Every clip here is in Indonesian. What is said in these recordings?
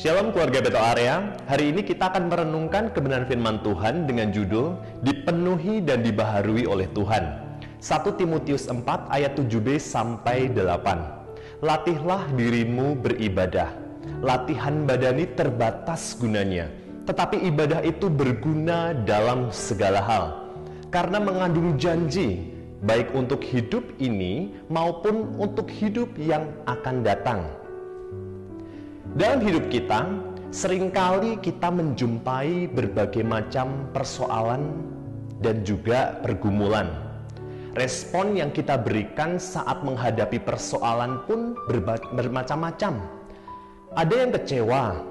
Shalom keluarga Beto Area. Hari ini kita akan merenungkan kebenaran firman Tuhan dengan judul Dipenuhi dan Dibaharui oleh Tuhan. 1 Timotius 4 ayat 7b sampai 8. Latihlah dirimu beribadah. Latihan badani terbatas gunanya, tetapi ibadah itu berguna dalam segala hal, karena mengandung janji baik untuk hidup ini maupun untuk hidup yang akan datang. Dalam hidup kita, seringkali kita menjumpai berbagai macam persoalan dan juga pergumulan. Respon yang kita berikan saat menghadapi persoalan pun bermacam-macam. Ada yang kecewa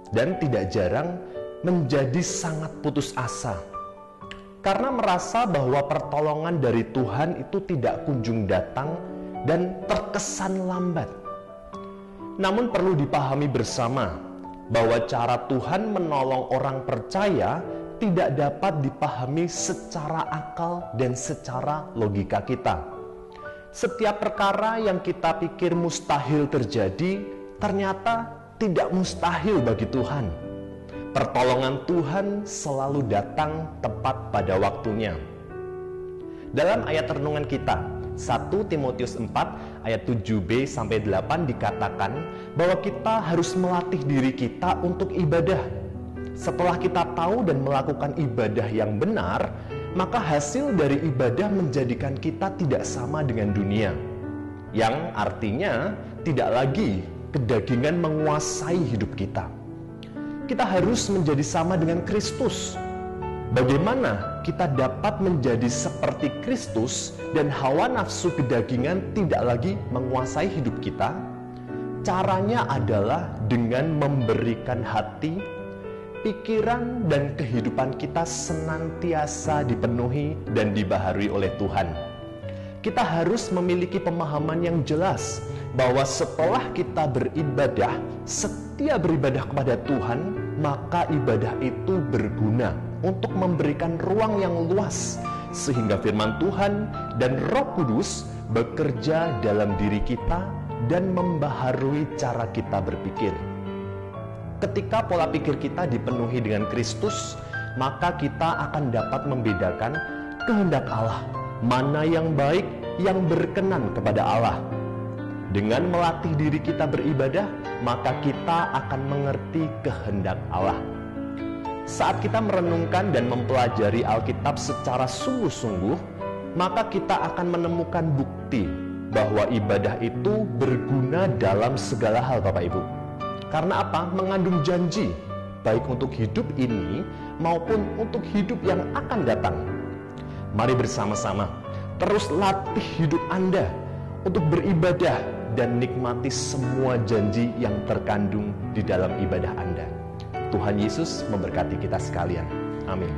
dan tidak jarang menjadi sangat putus asa karena merasa bahwa pertolongan dari Tuhan itu tidak kunjung datang dan terkesan lambat. Namun perlu dipahami bersama bahwa cara Tuhan menolong orang percaya tidak dapat dipahami secara akal dan secara logika kita. Setiap perkara yang kita pikir mustahil terjadi, ternyata tidak mustahil bagi Tuhan. Pertolongan Tuhan selalu datang tepat pada waktunya. Dalam ayat renungan kita, 1 Timotius 4 ayat 7b sampai 8 dikatakan bahwa kita harus melatih diri kita untuk ibadah. Setelah kita tahu dan melakukan ibadah yang benar, maka hasil dari ibadah menjadikan kita tidak sama dengan dunia, yang artinya tidak lagi kedagingan menguasai hidup kita. Kita harus menjadi sama dengan Kristus. Bagaimana kita dapat menjadi seperti Kristus dan hawa nafsu kedagingan tidak lagi menguasai hidup kita? Caranya adalah dengan memberikan hati, pikiran, dan kehidupan kita senantiasa dipenuhi dan dibaharui oleh Tuhan. Kita harus memiliki pemahaman yang jelas bahwa setelah kita beribadah, setia beribadah kepada Tuhan, maka ibadah itu berguna untuk memberikan ruang yang luas sehingga firman Tuhan dan Roh Kudus bekerja dalam diri kita dan membaharui cara kita berpikir. Ketika pola pikir kita dipenuhi dengan Kristus, maka kita akan dapat membedakan kehendak Allah, mana yang baik, yang berkenan kepada Allah. Dengan melatih diri kita beribadah, maka kita akan mengerti kehendak Allah. Saat kita merenungkan dan mempelajari Alkitab secara sungguh-sungguh, maka kita akan menemukan bukti bahwa ibadah itu berguna dalam segala hal, Bapak Ibu. Karena apa? Mengandung janji, baik untuk hidup ini maupun untuk hidup yang akan datang. Mari bersama-sama terus latih hidup Anda untuk beribadah dan nikmati semua janji yang terkandung di dalam ibadah Anda. Tuhan Yesus memberkati kita sekalian. Amin.